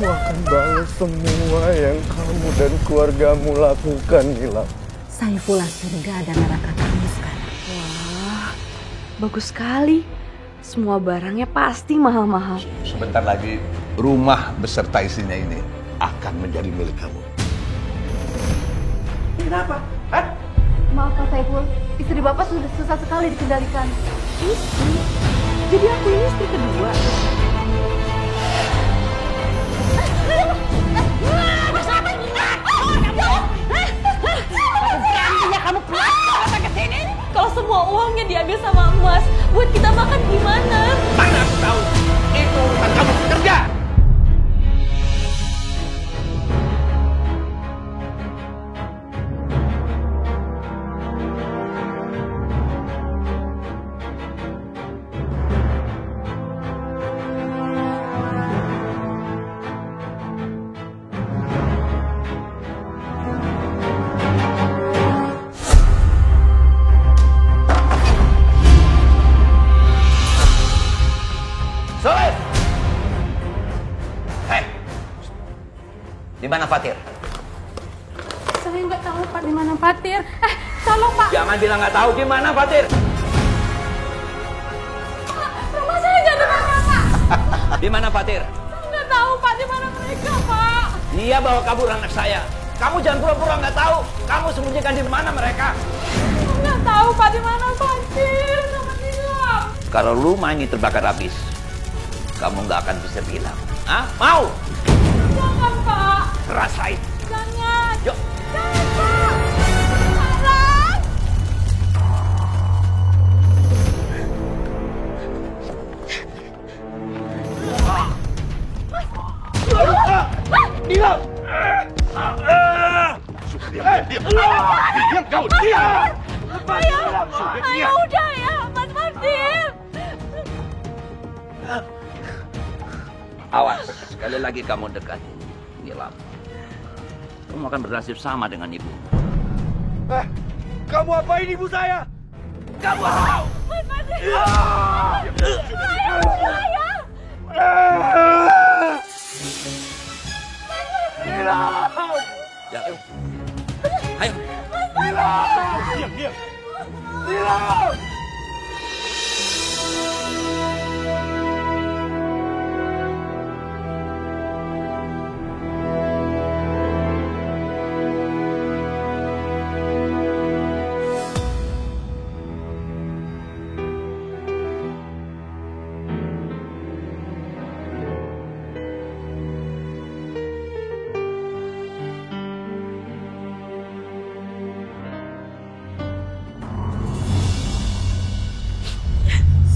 akan balas semua yang kamu dan keluargamu lakukan, Nilam. Saifullah surga dan neraka kamu sekarang. Wah, bagus sekali. Semua barangnya pasti mahal-mahal. Sebentar lagi rumah beserta isinya ini akan menjadi milik kamu. Kenapa? Hah? Maaf Pak Saiful, istri Bapak sudah susah sekali dikendalikan. Istri? Jadi aku ini istri kedua? Kamu pulang ke sini? Kalau semua uangnya diambil sama emas, buat kita makan gimana? Mana aku tahu? Itu urusan kamu kerja. Soles! Hei! Di mana Fatir? Saya nggak tahu Pak di mana Fatir. Tolong Pak. Jangan bilang nggak tahu di mana Fatir. Rumah saya nggak ada Pak. Di mana Fatir? Saya nggak tahu Pak di mana mereka Pak. Dia bawa kabur anak saya. Kamu jangan pura-pura nggak tahu. Kamu sembunyikan di mana mereka? Saya nggak tahu Pak di mana Fatir sama Nilam. Kalau rumah ini terbakar habis, kamu nggak akan bisa bilang. Hah? Mau? Jangan Pak. Rasain. Jangan. Yuk. Jangan Pak. Jangan. Diam! Diam kau! Diam! Ayo udah ya Mas Fatir. Awas, sekali lagi kamu dekat Nilam. Kamu akan bernasib sama dengan ibu. Kamu apain ibu saya? Kamu tahu! Mas Fatir. Ya. Ayo. Diam. Nilam!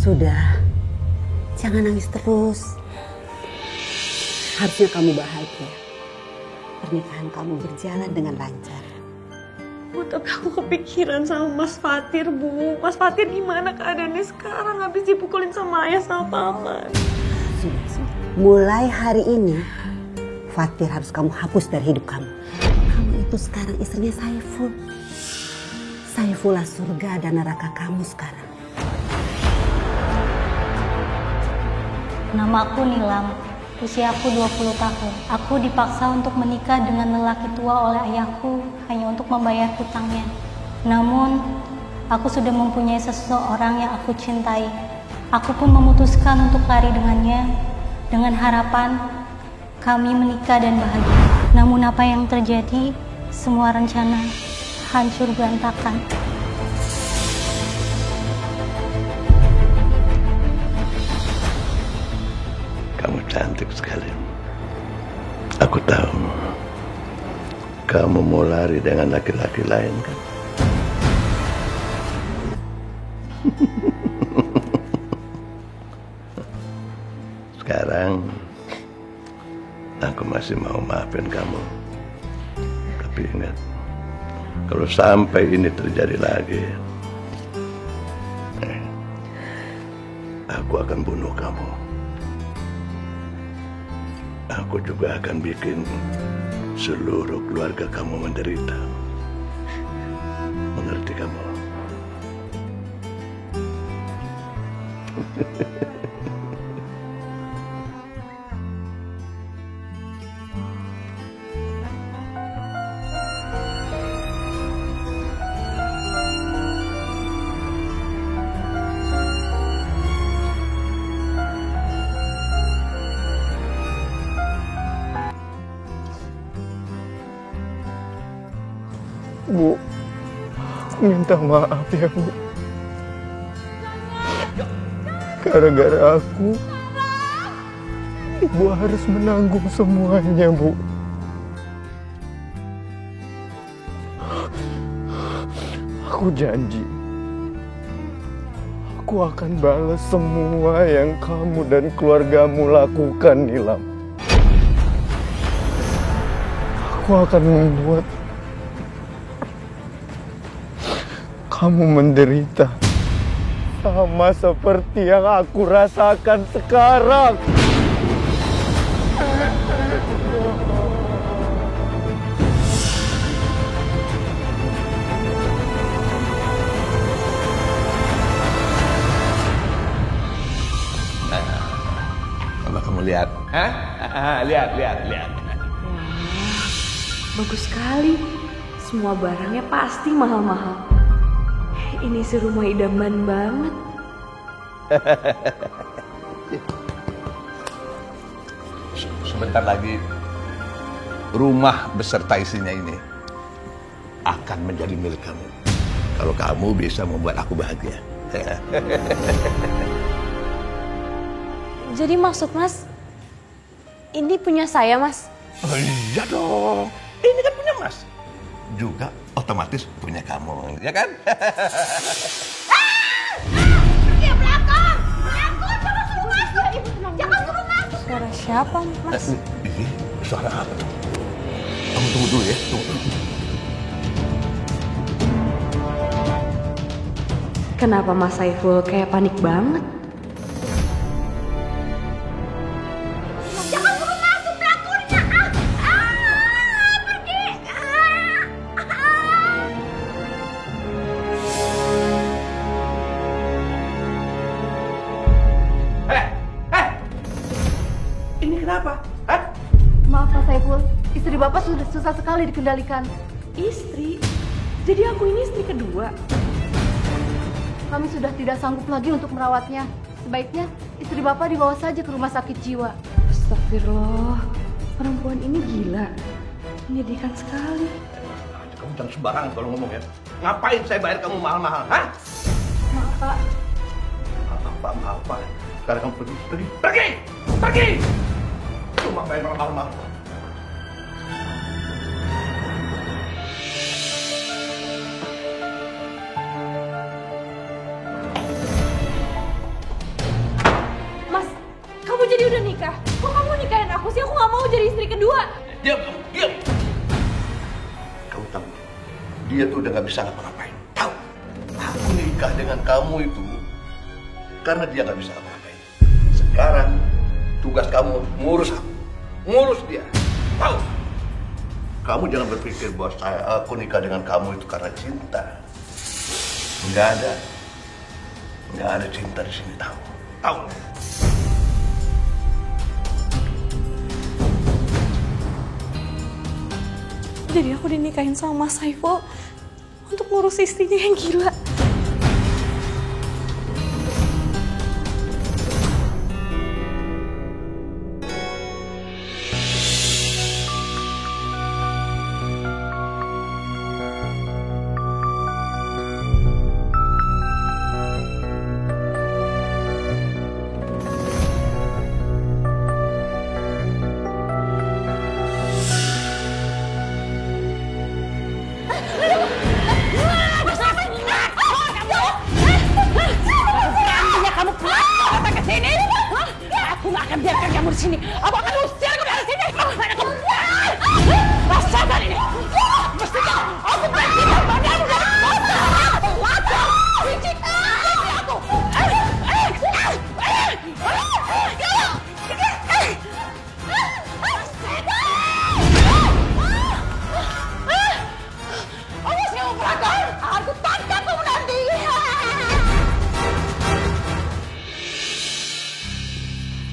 Sudah, jangan nangis terus. Harusnya kamu bahagia. Pernikahan kamu berjalan dengan lancar. Bu, tapi aku kepikiran sama Mas Fatir, Bu. Mas Fatir gimana keadaannya sekarang habis dipukulin sama ayah sama paman? Sudah. Mulai hari ini, Fatir harus kamu hapus dari hidup kamu. Kamu itu sekarang istrinya Saiful. Saifullah surga dan neraka kamu sekarang. Namaku Nilam, usiaku 20 tahun. Aku dipaksa untuk menikah dengan lelaki tua oleh ayahku hanya untuk membayar hutangnya. Namun, aku sudah mempunyai seseorang yang aku cintai. Aku pun memutuskan untuk lari dengannya dengan harapan kami menikah dan bahagia. Namun apa yang terjadi, semua rencana hancur berantakan. Kamu cantik sekali. Aku tahu. Kamu mau lari dengan laki-laki lain kan? Sekarang aku masih mau maafin kamu. Tapi ingat, kalau sampai ini terjadi lagi, aku akan bunuh kamu. Aku juga akan bikin seluruh keluarga kamu menderita. Mengerti kamu? Bu, minta maaf ya Bu. Gara-gara aku, Ibu harus menanggung semuanya, Bu. Aku janji, aku akan balas semua yang kamu dan keluargamu lakukan, Nilam. Aku akan membuat kamu menderita sama seperti yang aku rasakan sekarang. Coba kamu lihat, lihat. Bagus sekali. Semua barangnya pasti mahal-mahal. Ini si rumah idaman banget. Sebentar lagi rumah beserta isinya ini akan menjadi milik kamu. Kalau kamu bisa membuat aku bahagia. Jadi maksud Mas, ini punya saya, Mas? Oh, iya dong. Ini kan punya Mas. Juga otomatis punya kamu, ya kan? Pergi belakang! Aku jangan suruh masuk! Jangan suruh masuk! Suara siapa, Mas? Suara apa tuh? Kamu tunggu dulu ya, tunggu. Kenapa Mas Saiful kayak panik banget? Jangan suruh masuk pelakunya! Pergi! Ini kenapa? Maaf Pak Saiful, istri Bapak sudah susah sekali dikendalikan. Istri? Jadi aku ini istri kedua? Kami sudah tidak sanggup lagi untuk merawatnya. Sebaiknya istri Bapak dibawa saja ke rumah sakit jiwa. Astagfirullah, perempuan ini gila. Menyedihkan sekali. Kamu jangan sembarangan kalau ngomong ya. Ngapain saya bayar kamu mahal-mahal? Maaf Pak. Apa? Sekarang kamu pergi! Cuma bayar mahal-mahal. Mas, kamu jadi udah nikah? Kok kamu nikahin aku sih? Aku gak mau jadi istri kedua. Diam! Kamu tahu, dia tuh udah gak bisa ngapa-ngapain. Tahu? Aku nikah dengan kamu itu karena dia gak bisa ngapa-ngapain. Sekarang tugas kamu ngurus aku, ngurus dia. Tahu? Kamu jangan berpikir bahwa aku nikah dengan kamu itu karena cinta. Nggak ada cinta di sini. Tahu? Jadi aku dinikahin sama Mas Saiful untuk ngurus istrinya yang gila.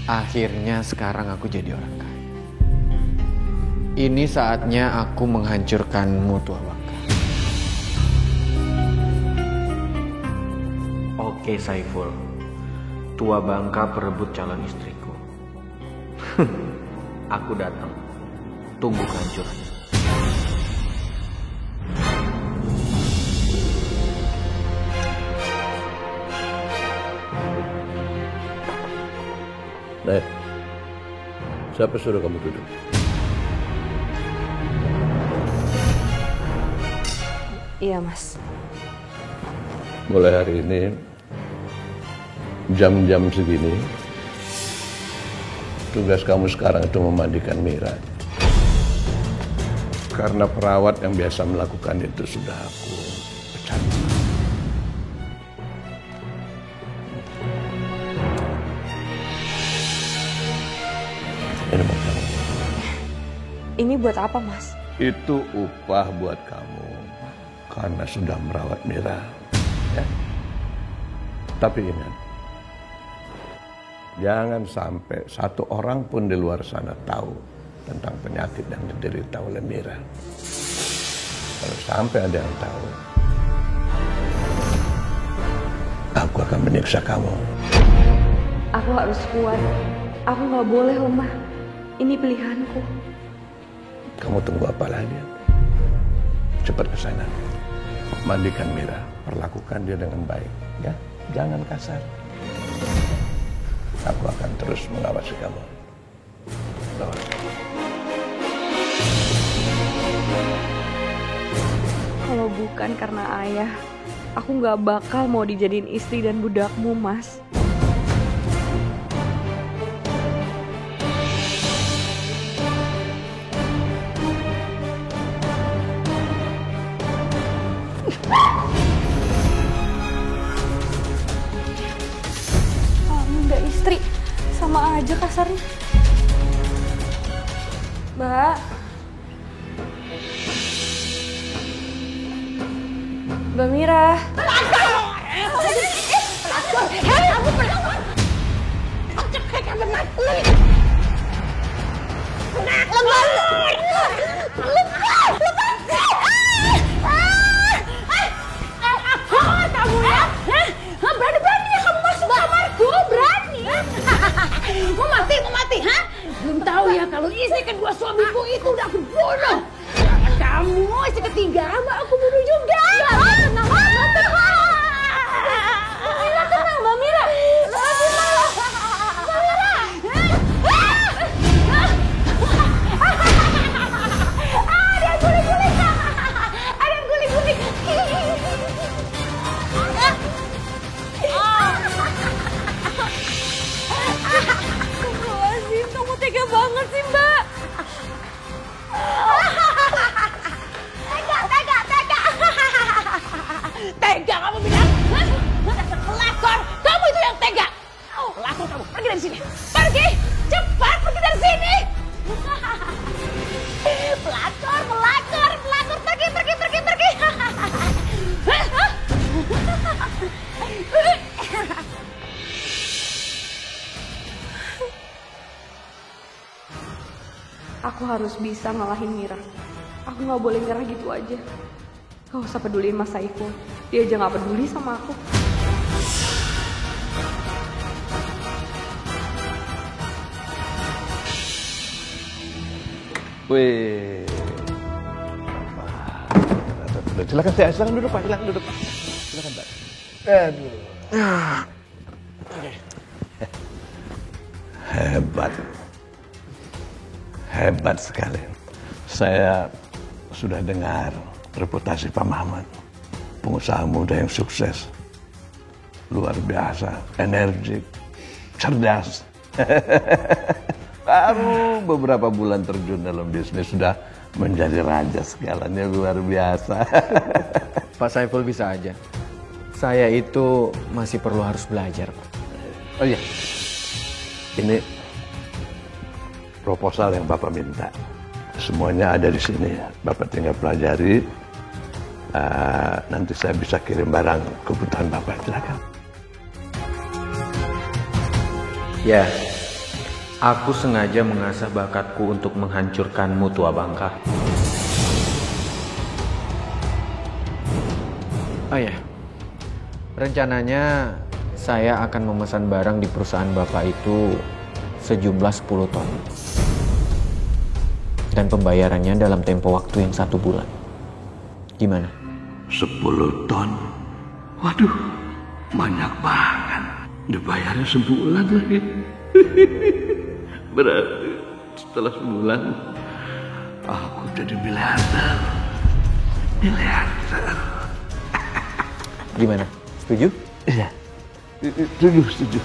Akhirnya sekarang aku jadi orang kaya. Ini saatnya aku menghancurkanmu, Tua Bangka. Oke Saiful, Tua Bangka perebut calon istriku. Aku datang. Tunggu kehancurannya. Siapa suruh kamu duduk? Iya, Mas. Mulai hari ini, jam-jam segini, tugas kamu sekarang itu memandikan Mira. Karena perawat yang biasa melakukan itu sudah aku pecat. Ini buat kamu. Ini buat apa, Mas? Itu upah buat kamu karena sudah merawat Mira. Ya? Tapi ingat, jangan sampai satu orang pun di luar sana tahu tentang penyakit yang diderita oleh Mira. Kalau sampai ada yang tahu, aku akan menyiksa kamu. Aku harus kuat. Aku nggak boleh lemah. Ini pilihanku. Kamu tunggu apa lagi? Cepat ke sana. Mandikan Mira. Perlakukan dia dengan baik. Ya, jangan kasar. Aku akan terus mengawasi kamu. Bawa. Kalau bukan karena ayah, aku nggak bakal mau dijadiin istri dan budakmu, Mas. Nggak istri, sama aja kasarnya. Mbak. Mbak Mira. Berani-beraninya kamu masuk kamarku, berani. Mau mati, ha? Belum tahu ya kalau istri kedua suamiku itu udah aku bunuh. Kamu istri ketiga, mbak aku bunuh juga. Tenang, Mbak Mira. Ada yang guling-guling. Astagfirullahaladzim, kamu tega banget sih, Mbak. Tega kamu bilang? Dasar pelakor, kamu itu yang tega. Pelakor kamu, pergi dari sini. Pergi, cepat pergi dari sini. Pelakor, pergi. Aku harus bisa ngalahin Mira. Aku nggak boleh nyerah gitu aja. Gak usah peduliin Mas Saiful. Dia aja nggak peduli sama aku. Wih. Silakan duduk Pak. Silakan Pak. Aduh. Hebat sekali. Saya sudah dengar reputasi Pak Mamat, pengusaha muda yang sukses, luar biasa, energik, cerdas. Baru beberapa bulan terjun dalam bisnis sudah menjadi raja segalanya, luar biasa. Pak Saiful bisa aja. Saya itu masih perlu harus belajar, Pak. Oh iya, ini proposal yang Bapak minta. Semuanya ada di sini. Bapak tinggal pelajari. Nanti saya bisa kirim barang kebutuhan Bapak. Silakan. Ya, aku sengaja mengasah bakatku untuk menghancurkanmu, Tua Bangka. Oh ya, rencananya saya akan memesan barang di perusahaan Bapak itu sejumlah 10 ton. Dan pembayarannya dalam tempo waktu yang 1 bulan. Gimana? 10 ton? Waduh, banyak banget. Dibayarnya sebulan lagi. Berarti setelah sebulan aku jadi miliarder. Miliarder. Gimana? Setuju? Iya. Setuju.